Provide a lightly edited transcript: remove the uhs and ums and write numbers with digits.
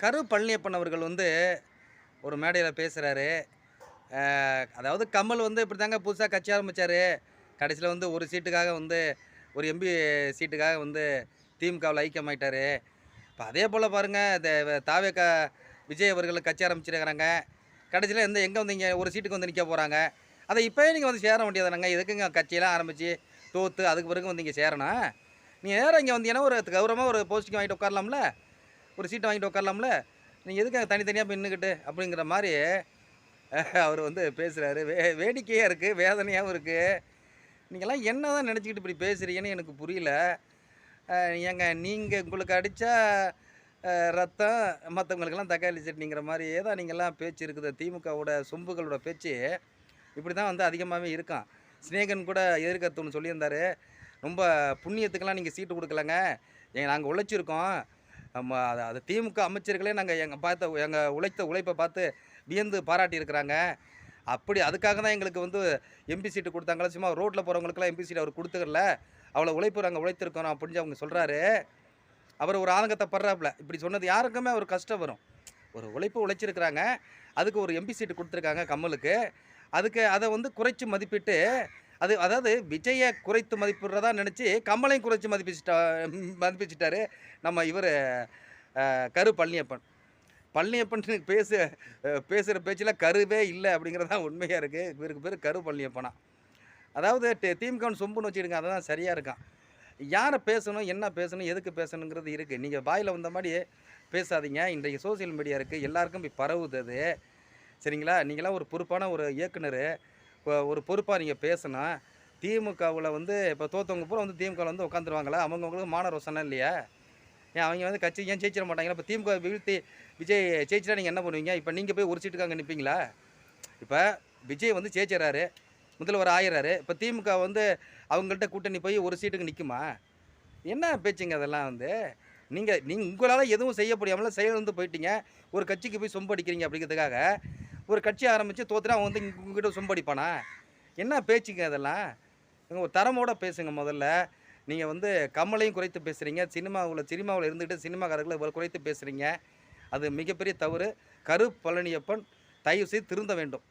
கரு பழனியப்பன் அவர்கள் ஒரு மேடையில பேசுறாரு. அதாவது கமல் இப்படிதாங்க புதுசா கட்சி ஆரம்பிச்சாரு. கடைசியில ஒரு சீட்டுக்காக ஒரு எம்பி சீட்டுக்காக திமுகவுல ஐக்கியமாயிட்டாரு. இப்ப அதே போல பாருங்க, தாவேக விஜய் அவர்கள் கட்சி ஆரம்பிச்சிருக்காங்க. கடைசியில எங்க இங்க ஒரு சீட்டுக்கு நிக்க போறாங்க. அத இப்பயே நீங்க சேர வேண்டியதுதானங்க. எதுக்குங்க கட்சியெல்லாம் ஆரம்பிச்சு, தோத்து அதுக்கு பிறகு இங்க சேரணும்? நீங்க நேரா இங்க வந்தீங்கன்னா, ஒரு கௌரவமா ஒரு போஸ்டிங் வாங்கிட்டு உட்காரலாம்ல? ஒரு சீட்ட வாங்கிட்டு உட்காரலாம்ல? நீங்க எதுக்கு தனித்தனியா போய் நின்னுக்கிட்டு? அப்படிங்கிற மாரி அவரு பேசுறாரு. வேடிக்கையா இருக்கு, வேதனையாவும் இருக்கு. நீங்கலாம் என்னதான் நெனச்சுக்கிட்டு இப்படி பேசுறீங்கன்னு எனக்கு புரியல. அ ஏங்க நீங்க உங்களுக்கு அடிச்சா ரத்தம், மத்தவங்களுக்கெல்லாம் தக்காளி சட்னிங்கிற மாரியே தான் நீங்கலாம் பேச்சு இருக்குது. திமுகவோட சொம்புகளோட பேச்சு இப்படி தான் அதிகமாவே இருக்காம். சிநேகன் கூட எதிர்க்கருத்து ஒண்ணு சொல்லியிருந்தாரு. ரொம்ப புண்ணியத்துக்கெல்லாம் நீங்க சீட்டு குடுக்கலங்க. நாங்க உழைச்சிருக்கோம். ஆமா. அது திமுக அமைச்சர்களே நாங்க எங்க உழைத்த உழைப்ப பார்த்து வியந்து பாராட்டியிருக்கிறாங்க. அப்படி அதுக்காக தான் எங்களுக்கு எம்பி சீட்டு குடுத்தாங்களா, சும்மா ரோட்ல போறவங்களுக்கெல்லாம் எம்பி சீட் அவர் குடுத்துக்கல. அவ்வளோ உழைப்பு நாங்க உழைத்திருக்கிறோம் அப்படின்னு அவங்க சொல்றாரு. அவர் ஒரு ஆதங்கத்த படுறாப்புல. இப்படி சொன்னது யாருக்குமே ஒரு கஷ்டம் வரும். ஒரு உழைப்பு உழைச்சிருக்கிறாங்க. அதுக்கு ஒரு எம்பி சீட் குடுத்துருக்காங்க கமலுக்கு. அதுக்கு அத குறைச்சு மதிப்பிட்டு, அதாவது விஜய குறைத்து மதிப்பிடுறதா நெனச்சு, கமலையும் குறைச்சு மதிப்பிச்சுட்டாரு நம்ம கரு பழனியப்பன். பழனியப்பன் பேசுற பேச்சுல கருவே இல்ல அப்படிங்கிறது தான் உண்மையா இருக்கு. இவருக்கு பேரு கரு பழனியப்பனா. அதாவது திமுகன்னு சொம்புன்னு வச்சுக்கிடுங்க. அதுதான் சரியா இருக்காம். யார பேசணும், என்ன பேசணும், எதுக்கு பேசணுங்கிறது இருக்கு. நீங்க வாயில வந்த மாரி பேசாதீங்க. இன்றைக்கு சோசியல் மீடியா இருக்கு. எல்லாருக்கும் போய் பரவுது அது. சரிங்களா? நீங்கலாம் ஒரு பொறுப்பான ஒரு இயக்குனரு. ஒரு பொறுப்பா நீங்க பேசணும். திமுகவுல இப்ப தோத்தவங்க பூரா திமுகவுல உட்காந்துருவாங்களா? அவங்கவங்களுக்கு மான ரோசம்லாம் இல்லையா? ஏன் அவங்க கட்சி ஏன் ஜெயிச்சிட மாட்டாங்களா? இப்ப திமுக வீழ்த்தி விஜய் ஜெயிச்சிட்டா நீங்க என்ன பண்ணுவீங்க? இப்ப நீங்க போய் ஒரு சீட்டுக்கு அங்க நிப்பீங்களா? இப்ப விஜய் ஜெயிச்சிறாரு. முதல்வர் ஆயிறாரு. இப்ப திமுக அவங்கள்ட்ட கூட்டணி போய் ஒரு சீட்டுக்கு நிக்குமா? என்ன பேச்சுங்க அதெல்லாம் நீங்க நீங்க உங்களால எதுவும் செய்ய முடியாமல செயலிழந்து போயிட்டீங்க. ஒரு கட்சிக்கு போய் சொம்பு அடிக்கிறீங்க அப்படிங்கிறதுக்காக, ஒரு கட்சி ஆரம்பிச்சு தோத்துட்டா அவன் உங்ககிட்ட சொம்பு அடிப்பானா? என்ன பேச்சுங்க அதெல்லாம்? ஒரு தரமோட பேசுங்க முதல்ல. நீங்க கமலையும் குறைத்து பேசுறீங்க. சினிமாவுல இருந்துட்டு சினிமாக்காரர்கள இவ்வளவு குறைத்து பேசுறீங்க. அது மிகப்பெரிய தவறு. கரு பழனியப்பன் தயவுசெய்து திருந்த வேண்டும்.